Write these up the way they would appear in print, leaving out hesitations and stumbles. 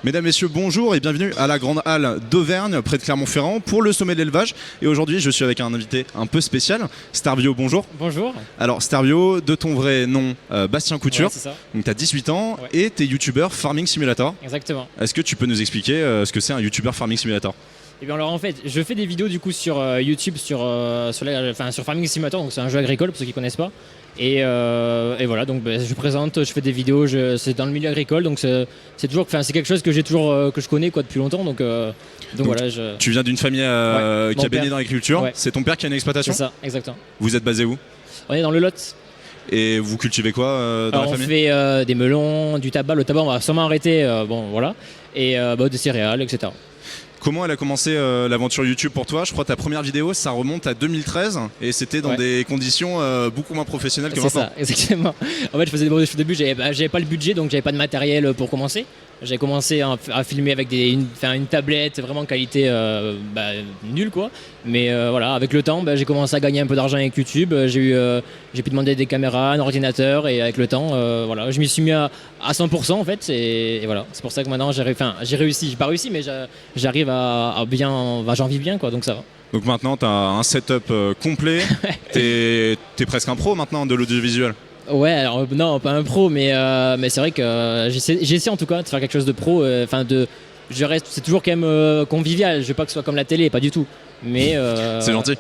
Mesdames, Messieurs, bonjour et bienvenue à la Grande Halle d'Auvergne, près de Clermont-Ferrand, pour le sommet de l'élevage. Et aujourd'hui, je suis avec un invité un peu spécial, Starbio, bonjour. Bonjour. Alors, Starbio, de ton vrai nom, Bastien Couture. Ouais, c'est ça. Donc, tu as 18 ans Ouais. et tu es youtubeur Farming Simulator. Exactement. Est-ce que tu peux nous expliquer ce que c'est un youtubeur Farming Simulator? Et bien alors en fait, je fais des vidéos du coup sur YouTube sur Farming Simulator, donc c'est un jeu agricole pour ceux qui connaissent pas. Et voilà, donc je présente, je fais des vidéos, c'est dans le milieu agricole, donc c'est toujours, c'est quelque chose que j'ai toujours que je connais quoi depuis longtemps, donc voilà. Tu viens d'une famille qui a Mon baigné père. dans l'agriculture. Ouais. C'est ton père qui a une exploitation? C'est ça, exactement. Vous êtes basé où? On est dans le Lot. Et vous cultivez quoi dans Alors, la on famille? fait des melons, du tabac. Le tabac, on va sûrement arrêter, bon voilà, et des céréales, etc. Comment elle a commencé l'aventure YouTube pour toi? Je crois que ta première vidéo, ça remonte à 2013 et c'était dans des conditions beaucoup moins professionnelles que C'est maintenant. ça, exactement. En fait, je faisais au début, j'avais pas le budget, donc j'avais pas de matériel pour commencer. J'ai commencé à filmer avec une tablette vraiment qualité nulle quoi. Mais voilà, avec le temps, j'ai commencé à gagner un peu d'argent avec YouTube. J'ai pu demander des caméras, un ordinateur et avec le temps, voilà, je m'y suis mis à 100% en fait. Et voilà, c'est pour ça que maintenant j'ai réussi. J'ai pas réussi, mais j'arrive à bien, j'en vis bien quoi, donc ça va. Donc maintenant, tu as un setup complet. T'es presque un pro maintenant de l'audiovisuel. Ouais, alors non, pas un pro, mais c'est vrai que j'essaie en tout cas de faire quelque chose de pro. C'est toujours quand même convivial. Je veux pas que ce soit comme la télé, pas du tout. Mais c'est gentil.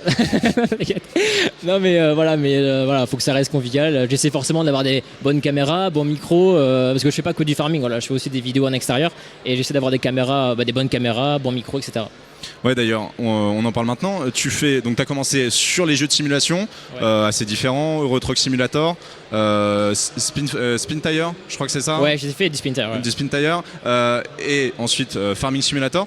Non, mais voilà, faut que ça reste convivial. J'essaie forcément d'avoir des bonnes caméras, bons micros, parce que je fais pas que du farming. Voilà, je fais aussi des vidéos en extérieur et j'essaie d'avoir des caméras, des bonnes caméras, bons micros, etc. Ouais, d'ailleurs, on en parle maintenant. Donc, tu as commencé sur les jeux de simulation, assez différents, Euro Truck Simulator, Spin Tire, je crois que c'est ça. Ouais, j'ai fait du Spin Tire. Ouais. Du Spin Tire, et ensuite Farming Simulator.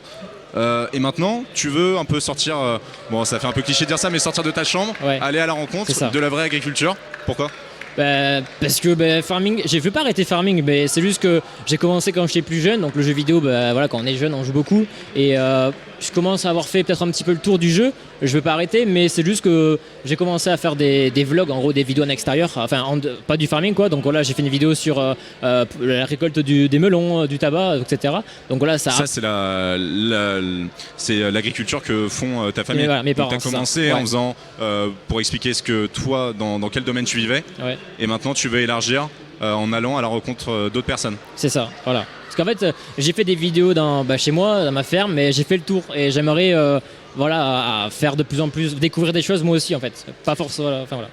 Et maintenant, tu veux un peu sortir, bon, ça fait un peu cliché de dire ça, mais sortir de ta chambre, aller à la rencontre de la vraie agriculture. Pourquoi? Parce que farming, je veux pas arrêter farming, mais c'est juste que j'ai commencé quand j'étais plus jeune, donc le jeu vidéo, voilà, quand on est jeune, on joue beaucoup, et je commence à avoir fait peut-être un petit peu le tour du jeu. Je veux pas arrêter, mais c'est juste que j'ai commencé à faire des vlogs, en gros des vidéos en extérieur, pas du farming quoi. Donc voilà, j'ai fait une vidéo sur la récolte des melons, du tabac, etc. Donc voilà, ça c'est l'agriculture que font ta famille. Voilà, mes parents. Tu as commencé en faisant, pour expliquer ce que toi, dans quel domaine tu vivais, et maintenant tu veux élargir en allant à la rencontre d'autres personnes. C'est ça, voilà. Parce qu'en fait, j'ai fait des vidéos chez moi, dans ma ferme, mais j'ai fait le tour et j'aimerais à faire de plus en plus, découvrir des choses moi aussi en fait. Pas forcément. Voilà.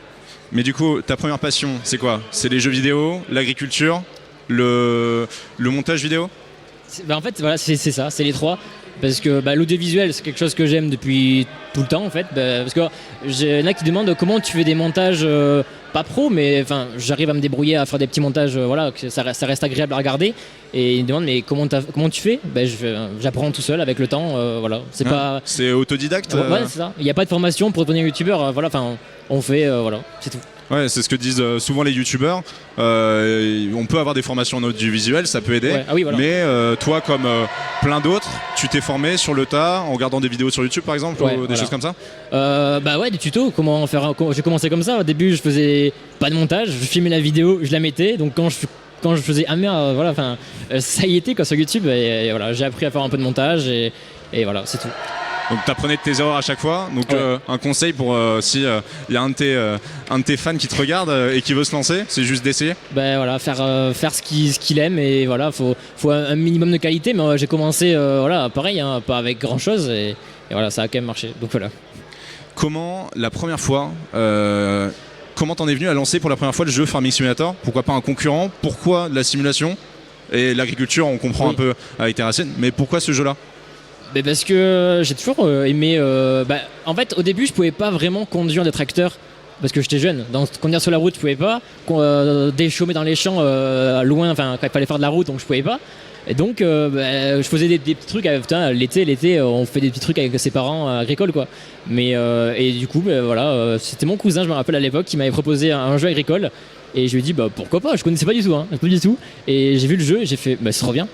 Mais du coup, ta première passion, c'est quoi? C'est les jeux vidéo, l'agriculture, le montage vidéo? En fait, voilà, c'est ça, c'est les trois. Parce que l'audiovisuel, c'est quelque chose que j'aime depuis tout le temps en fait. Parce que y en a qui demandent comment tu fais des montages pas pro, mais j'arrive à me débrouiller à faire des petits montages, que ça reste agréable à regarder. Et ils me demandent mais comment tu fais? J'apprends tout seul avec le temps, voilà. C'est autodidacte. Ouais, c'est ça. Il n'y a pas de formation pour devenir youtubeur, on fait, voilà, c'est tout. Ouais, c'est ce que disent souvent les youtubeurs. On peut avoir des formations en audiovisuel, ça peut aider. Ouais. Ah oui, voilà. Mais toi, comme plein d'autres, tu t'es formé sur le tas en regardant des vidéos sur YouTube par exemple, ou des choses comme ça? Des tutos, comment faire. J'ai commencé comme ça. Au début, je faisais pas de montage, je filmais la vidéo, je la mettais. Donc quand je faisais ça y était quoi, sur YouTube. Et voilà, j'ai appris à faire un peu de montage et voilà, c'est tout. Donc tu apprenais de tes erreurs à chaque fois. Donc un conseil pour si y a un de tes fans qui te regarde et qui veut se lancer, c'est juste d'essayer. Voilà, faire ce qu'il aime et voilà, faut un minimum de qualité. Mais j'ai commencé pareil, pas avec grand chose et voilà, ça a quand même marché. Donc voilà. Comment la première fois comment t'en es venu à lancer pour la première fois le jeu Farming Simulator? Pourquoi pas un concurrent? Pourquoi de la simulation? Et l'agriculture, on comprend un peu avec tes racines, mais pourquoi ce jeu-là? Parce que j'ai toujours aimé. En fait, au début, je pouvais pas vraiment conduire des tracteurs parce que j'étais jeune. Donc, conduire sur la route, je pouvais pas. Déchaumer dans les champs loin, quand il fallait faire de la route, donc je pouvais pas. Et donc, je faisais des petits trucs. L'été, on fait des petits trucs avec ses parents agricoles, quoi. Mais et du coup, c'était mon cousin, je me rappelle à l'époque, qui m'avait proposé un jeu agricole. Et je lui ai dit pourquoi pas, je connaissais pas du tout, Et j'ai vu le jeu et j'ai fait c'est trop bien.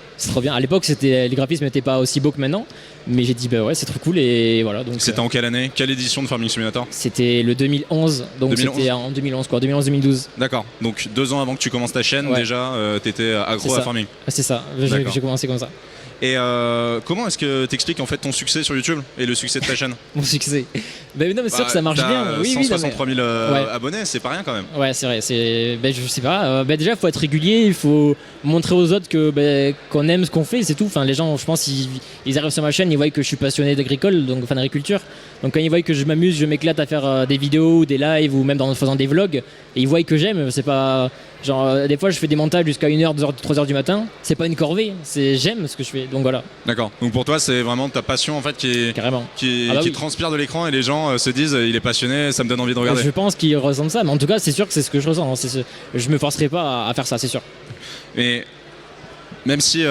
À l'époque les graphismes n'étaient pas aussi beaux que maintenant, Mais j'ai dit bah ouais, c'est trop cool et voilà. Donc C'était en quelle année? Quelle édition de Farming Simulator? c'était le 2011, donc 2011. c'était en 2011 quoi, 2011-2012. D'accord, donc 2 ans avant que tu commences ta chaîne, Ouais. déjà t'étais accro C'est à ça. Farming. Ah, c'est ça, D'accord. j'ai commencé comme ça. Et comment est-ce que t'expliques en fait ton succès sur YouTube et le succès de ta chaîne? Mon succès. Ben non, mais c'est sûr que ça marche t'as bien. Oui, oui, non, 163 000 Ouais. abonnés, c'est pas rien quand même. Ouais, c'est vrai. Je sais pas. Déjà, il faut être régulier. Il faut montrer aux autres qu'on aime ce qu'on fait. C'est tout. Enfin, les gens, je pense, ils arrivent sur ma chaîne, ils voient que je suis passionné d'agricole, donc enfin d'agriculture. Donc quand ils voient que je m'amuse, je m'éclate à faire des vidéos, des lives ou même en faisant des vlogs, et ils voient que j'aime. C'est pas genre des fois je fais des montages jusqu'à 1h, 2h, 3h du matin. C'est pas une corvée. J'aime ce que je fais. Donc voilà, D'accord, donc pour toi c'est vraiment ta passion en fait carrément. qui Ah bah oui. transpire de l'écran et les gens se disent il est passionné, ça me donne envie de regarder. Je pense qu'ils ressentent ça, mais en tout cas, c'est sûr que c'est ce que je ressens. Je me forcerai pas à faire ça, c'est sûr. Mais même si,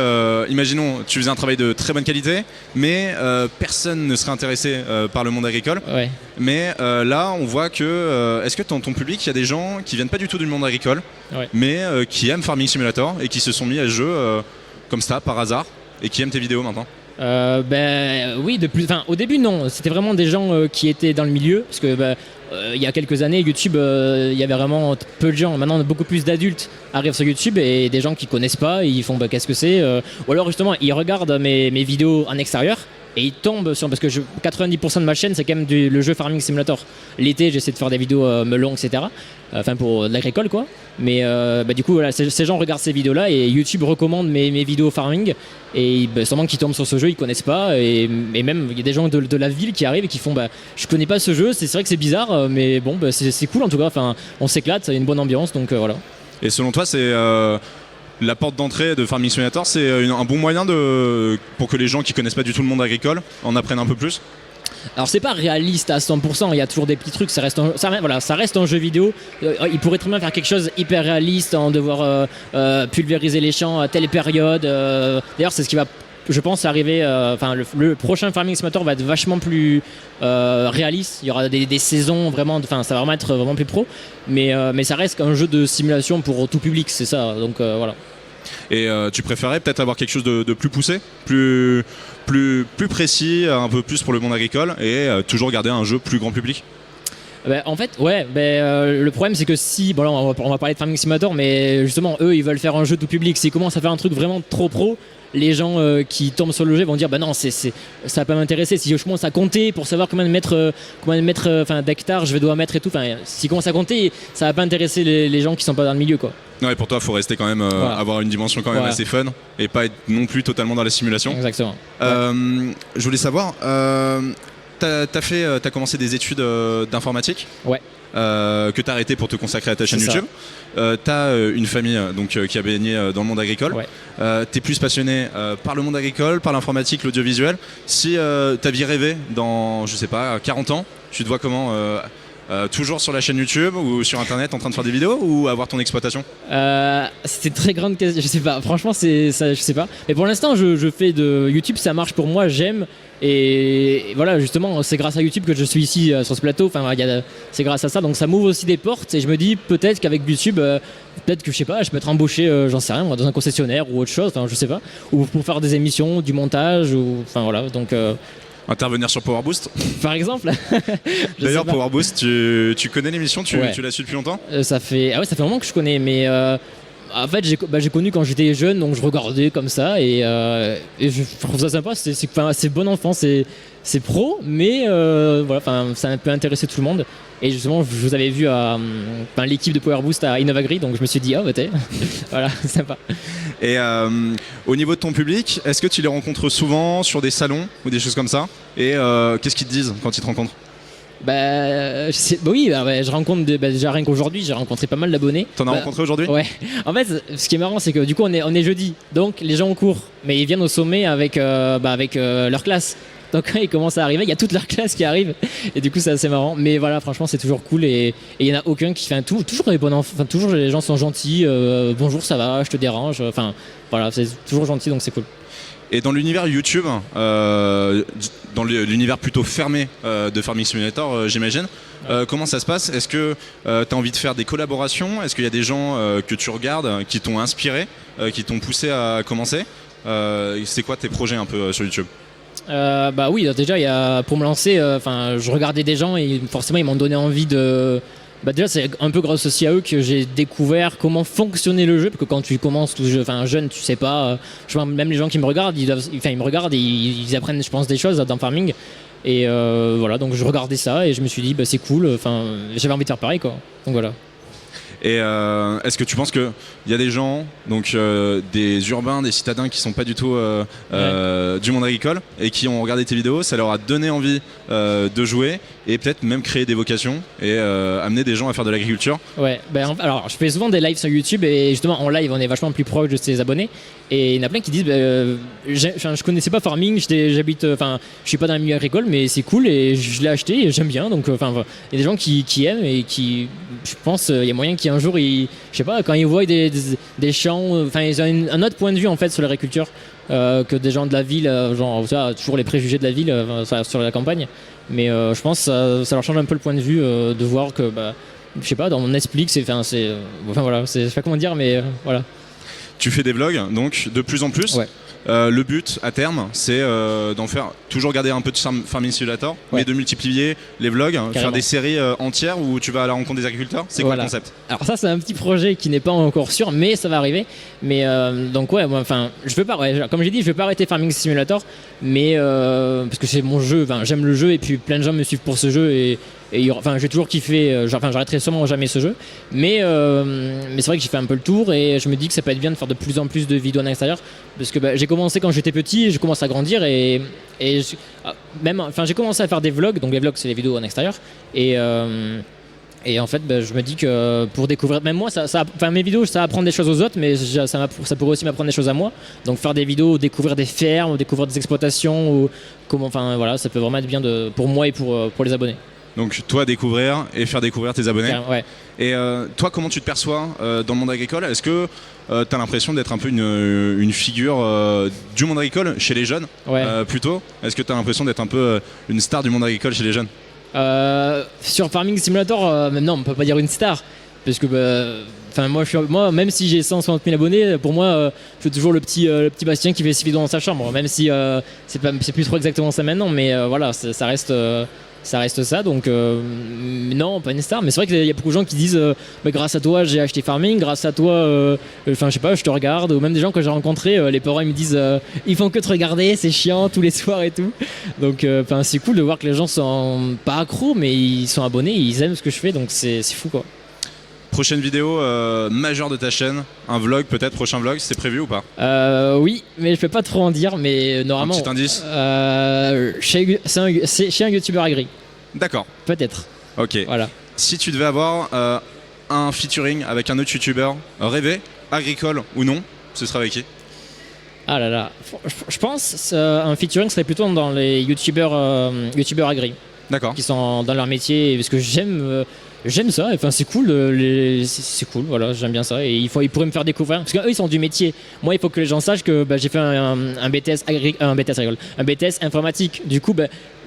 imaginons, tu faisais un travail de très bonne qualité, mais personne ne serait intéressé par le monde agricole. Ouais. Mais là, on voit que, est-ce que dans ton public, il y a des gens qui viennent pas du tout du monde agricole, Ouais. mais qui aiment Farming Simulator et qui se sont mis à ce jeu comme ça, par hasard, et qui aiment tes vidéos maintenant? Oui, au début non, c'était vraiment des gens qui étaient dans le milieu, parce que il y a quelques années YouTube, il y avait vraiment peu de gens. Maintenant beaucoup plus d'adultes arrivent sur YouTube et des gens qui connaissent pas, ils font qu'est-ce que c'est, ou alors justement ils regardent mes vidéos en extérieur et ils tombent sur, parce que 90% de ma chaîne c'est quand même le jeu Farming Simulator. L'été j'essaie de faire des vidéos melons, etc. Enfin pour de l'agricole quoi. Mais du coup voilà, ces gens regardent ces vidéos là et YouTube recommande mes vidéos farming et sûrement qu'ils tombent sur ce jeu, ils connaissent pas et même il y a des gens de la ville qui arrivent et qui font je connais pas ce jeu, c'est vrai que c'est bizarre mais bon c'est cool en tout cas, enfin on s'éclate, il y a une bonne ambiance donc voilà. Et selon toi, c'est la porte d'entrée de Farming Simulator, c'est un bon moyen pour que les gens qui connaissent pas du tout le monde agricole en apprennent un peu plus? Alors c'est pas réaliste à 100%, il y a toujours des petits trucs, ça reste un jeu vidéo. Il pourrait très bien faire quelque chose hyper réaliste, en devoir pulvériser les champs à telle période. D'ailleurs c'est ce qui va, je pense, arriver. Le prochain Farming Simulator va être vachement plus réaliste. Il y aura des saisons vraiment, enfin ça va vraiment être vraiment plus pro. Mais ça reste qu'un jeu de simulation pour tout public, c'est ça. Donc voilà. Et tu préférais peut-être avoir quelque chose de plus poussé, plus précis, un peu plus pour le monde agricole et toujours garder un jeu plus grand public? En fait, ouais, le problème c'est que si, bon là on va parler de Farming Simulator, mais justement eux ils veulent faire un jeu tout public. S'ils commencent à faire un truc vraiment trop pro, les gens qui tombent sur le jeu vont dire non, ça va pas m'intéresser. Si je commence à compter pour savoir combien de mètres d'hectares je dois mettre et tout, s'ils commencent à compter, ça va pas intéresser les gens qui sont pas dans le milieu quoi. Ouais, pour toi, il faut rester quand même, Voilà. avoir une dimension quand même Voilà. assez fun et pas être non plus totalement dans la simulation. Exactement. Je voulais savoir, t'as commencé des études d'informatique? Ouais. Que t'as arrêté pour te consacrer à ta chaîne C'est ça. YouTube. T'as une famille qui a baigné dans le monde agricole. Ouais. T'es plus passionné par le monde agricole, par l'informatique, l'audiovisuel. Si t'aviez rêvé dans, je sais pas, 40 ans, tu te vois comment toujours sur la chaîne YouTube ou sur internet en train de faire des vidéos ou avoir ton exploitation? C'était une très grande question, je sais pas, franchement je sais pas. Mais pour l'instant je fais de YouTube, ça marche pour moi, j'aime. Et voilà, justement, c'est grâce à YouTube que je suis ici sur ce plateau. Enfin, c'est grâce à ça, donc ça m'ouvre aussi des portes. Et je me dis peut-être qu'avec YouTube, peut-être que je sais pas, je peux être embauché, j'en sais rien, moi, dans un concessionnaire ou autre chose. Enfin, je sais pas, ou pour faire des émissions, du montage, ou enfin voilà. Donc, Intervenir sur Power Boost. par exemple. Je D'ailleurs, sais pas. Power Boost, tu connais l'émission, Ouais. tu l'as su depuis longtemps? Ça fait un moment que je connais, mais en fait j'ai connu quand j'étais jeune, donc je regardais comme ça et je trouve ça sympa. C'est bon enfant, c'est pro, mais voilà, ça peut intéresser tout le monde. Et justement, je vous avais vu à l'équipe de Power Boost à Innovagri, donc je me suis dit voilà, sympa. Et au niveau de ton public, est-ce que tu les rencontres souvent sur des salons ou des choses comme ça? Et qu'est-ce qu'ils te disent quand ils te rencontrent? Oui, je rencontre déjà rien qu'aujourd'hui, j'ai rencontré pas mal d'abonnés. T'en as rencontré aujourd'hui? Ouais. En fait, ce qui est marrant, c'est que du coup, on est jeudi, donc les gens ont cours, mais ils viennent au sommet avec leur classe. Donc quand ils commencent à arriver, il y a toute leur classe qui arrive, et du coup c'est assez marrant. Mais voilà, franchement, c'est toujours cool et il y en a aucun qui fait toujours les bons enfants, toujours les gens sont gentils. Bonjour, ça va, je te dérange. Enfin voilà, c'est toujours gentil, donc c'est cool. Et dans l'univers YouTube, dans l'univers plutôt fermé de Farming Simulator, j'imagine, comment ça se passe? Est-ce que tu as envie de faire des collaborations? Est-ce qu'il y a des gens que tu regardes qui t'ont inspiré, qui t'ont poussé à commencer? C'est quoi tes projets un peu sur YouTube? Bah oui, déjà pour me lancer, je regardais des gens et forcément ils m'ont donné envie de. Bah déjà c'est un peu grâce aussi à eux que j'ai découvert comment fonctionnait le jeu, parce que quand tu commences tout jeune, tu sais pas. Je vois même les gens qui me regardent, ils me regardent et ils apprennent, je pense, des choses dans farming. Et voilà, donc je regardais ça et je me suis dit bah c'est cool. J'avais envie de faire pareil quoi. Donc voilà. Et est-ce que tu penses qu'il y a des gens, donc des urbains, des citadins qui sont pas du tout du monde agricole et qui ont regardé tes vidéos, ça leur a donné envie de jouer et peut-être même créer des vocations et amener des gens à faire de l'agriculture? Ouais, alors je fais souvent des lives sur YouTube et justement en live on est vachement plus proche de ses abonnés et il y en a plein qui disent je connaissais pas farming, j'habite, je suis pas dans le milieu agricole mais c'est cool et je l'ai acheté et j'aime bien, donc il y a des gens qui aiment et qui, je pense, il y a moyen qu'un jour je sais pas, quand ils voient des champs, ils ont un autre point de vue en fait sur l'agriculture que des gens de la ville, toujours les préjugés de la ville sur la campagne. Mais je pense que ça leur change un peu le point de vue de voir que, je sais pas, on explique, voilà, je sais pas comment dire, mais voilà. Tu fais des vlogs, donc de plus en plus. Ouais. Le but à terme, c'est d'en faire toujours garder un peu de Farming Simulator, mais de multiplier les vlogs, faire des séries entières où tu vas à la rencontre des agriculteurs. C'est quoi le concept? Alors ça, c'est un petit projet qui n'est pas encore sûr, mais ça va arriver. Mais donc ouais, je veux pas, comme j'ai dit, je vais pas arrêter Farming Simulator, mais parce que c'est mon jeu, j'aime le jeu et puis plein de gens me suivent pour ce jeu et j'ai toujours kiffé, j'arrêterai sûrement jamais ce jeu, mais c'est vrai que j'ai fait un peu le tour et je me dis que ça peut être bien de faire de plus en plus de vidéos en extérieur, parce que j'ai commencé quand j'étais petit, je commence à grandir et j'ai commencé à faire des vlogs, donc les vlogs c'est les vidéos en extérieur et en fait je me dis que pour découvrir, même moi mes vidéos ça apprend des choses aux autres, mais ça pourrait aussi m'apprendre des choses à moi, donc faire des vidéos, découvrir des fermes, découvrir des exploitations ou comment, ça peut vraiment être bien pour moi et pour les abonnés. Donc toi découvrir et faire découvrir tes abonnés. Ouais. Et toi comment tu te perçois dans le monde agricole? Est-ce que tu as l'impression d'être un peu une figure du monde agricole chez les jeunes plutôt? Est-ce que tu as l'impression d'être un peu une star du monde agricole chez les jeunes? Sur Farming Simulator, non, on peut pas dire une star, parce que moi, même si j'ai 160 000 abonnés, pour moi, je suis toujours le petit Bastien qui fait 6 vidéos dans sa chambre, même si c'est plus trop exactement ça maintenant, mais voilà, ça reste ça, donc non, pas une star, mais c'est vrai qu'il y a beaucoup de gens qui disent grâce à toi j'ai acheté Farming, grâce à toi je sais pas, je te regarde, ou même des gens que j'ai rencontrés, les parents ils me disent ils font que te regarder, c'est chiant tous les soirs et tout, donc c'est cool de voir que les gens sont pas accros mais ils sont abonnés, ils aiment ce que je fais, donc c'est fou quoi. Prochaine vidéo majeure de ta chaîne, un vlog peut-être, prochain vlog, c'est prévu ou pas? Oui, mais je peux pas trop en dire, mais normalement. Un petit indice chez un youtubeur agri. D'accord. Peut-être. Ok. Voilà. Si tu devais avoir un featuring avec un autre youtubeur rêvé, agricole ou non, ce serait avec qui? Ah là là, je pense un featuring serait plutôt dans les youtubeurs agri. D'accord. Qui sont dans leur métier, parce que j'aime ça, c'est cool, c'est cool, voilà, j'aime bien ça et ils pourraient me faire découvrir, parce qu'eux ils sont du métier, moi il faut que les gens sachent que j'ai fait un BTS informatique, du coup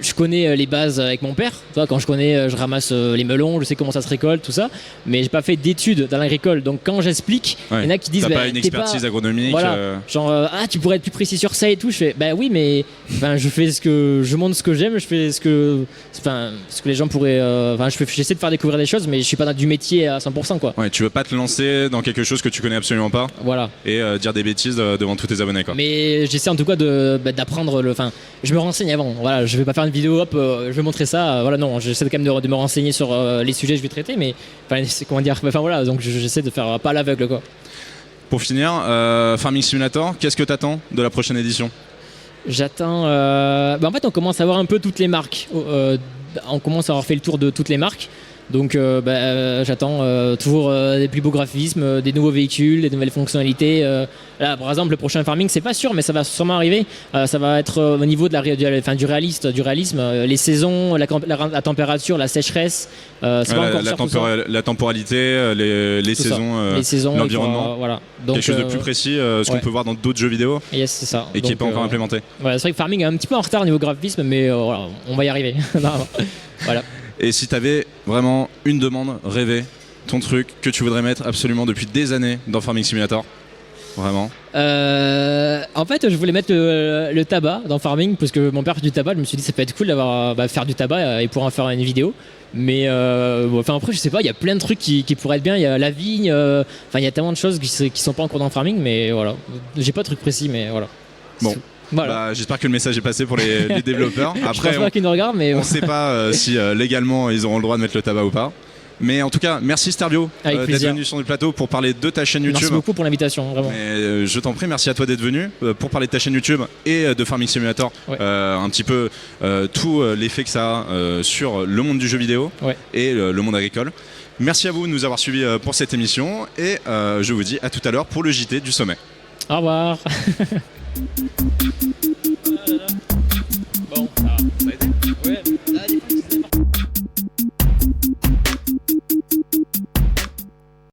je connais les bases avec mon père, quand je ramasse les melons, je sais comment ça se récolte, tout ça, mais j'ai pas fait d'études dans l'agricole, donc quand j'explique, il y en a qui disent t'as pas une expertise agronomique, voilà, tu pourrais être plus précis sur ça et tout, je fais oui mais je montre ce que j'aime, je fais ce que les gens pourraient, j'essaie de faire découvrir des choses, mais je suis pas dans du métier à 100% quoi. Ouais, tu veux pas te lancer dans quelque chose que tu connais absolument pas. Voilà. Et dire des bêtises devant tous tes abonnés quoi. Mais j'essaie en tout cas d'apprendre je me renseigne avant. Voilà, je vais pas faire une vidéo, je vais montrer ça. Voilà, non, j'essaie quand même de me renseigner sur les sujets que je vais traiter, mais c'est comment dire. Voilà, donc j'essaie de faire pas à l'aveugle quoi. Pour finir, Farming Simulator, qu'est-ce que t'attends de la prochaine édition? J'attends. En fait, on commence à voir un peu toutes les marques. On commence à avoir fait le tour de toutes les marques. Donc j'attends toujours des plus beaux graphismes, des nouveaux véhicules, des nouvelles fonctionnalités. Là, par exemple, le prochain Farming, c'est pas sûr, mais ça va sûrement arriver. Ça va être au niveau de du réalisme, les saisons, la température, la sécheresse. C'est pas encore sûr, la temporalité, les saisons, l'environnement. Voilà. Donc, quelque chose de plus précis, ce qu'on peut voir dans d'autres jeux vidéo. Yes, c'est ça. Et qui n'est pas encore implémenté. Voilà, c'est vrai que Farming est un petit peu en retard au niveau graphisme, mais voilà, on va y arriver. Voilà. Et si tu avais vraiment une demande rêvée, ton truc que tu voudrais mettre absolument depuis des années dans Farming Simulator? vraiment? En fait, je voulais mettre le tabac dans Farming parce que mon père fait du tabac. Je me suis dit ça peut être cool d'avoir faire du tabac et pouvoir en faire une vidéo. Mais enfin après, je sais pas, il y a plein de trucs qui pourraient être bien. Il y a la vigne, enfin il y a tellement de choses qui sont pas encore dans Farming, mais voilà. J'ai pas de truc précis, mais voilà. Bon. Voilà. Bah, j'espère que le message est passé pour les développeurs. Après, je pense pas qu'ils nous regardent, mais on ne sait pas si légalement ils auront le droit de mettre le tabac ou pas. Mais en tout cas, merci Sterbio d'être venu sur le plateau pour parler de ta chaîne YouTube. Merci beaucoup pour l'invitation, vraiment. Mais, je t'en prie, merci à toi d'être venu pour parler de ta chaîne YouTube et de Farming Simulator. Ouais. Un petit peu tout l'effet que ça a sur le monde du jeu vidéo et le monde agricole. Merci à vous de nous avoir suivis pour cette émission et je vous dis à tout à l'heure pour le JT du sommet. Au revoir. Bon, ça a été. Ouais.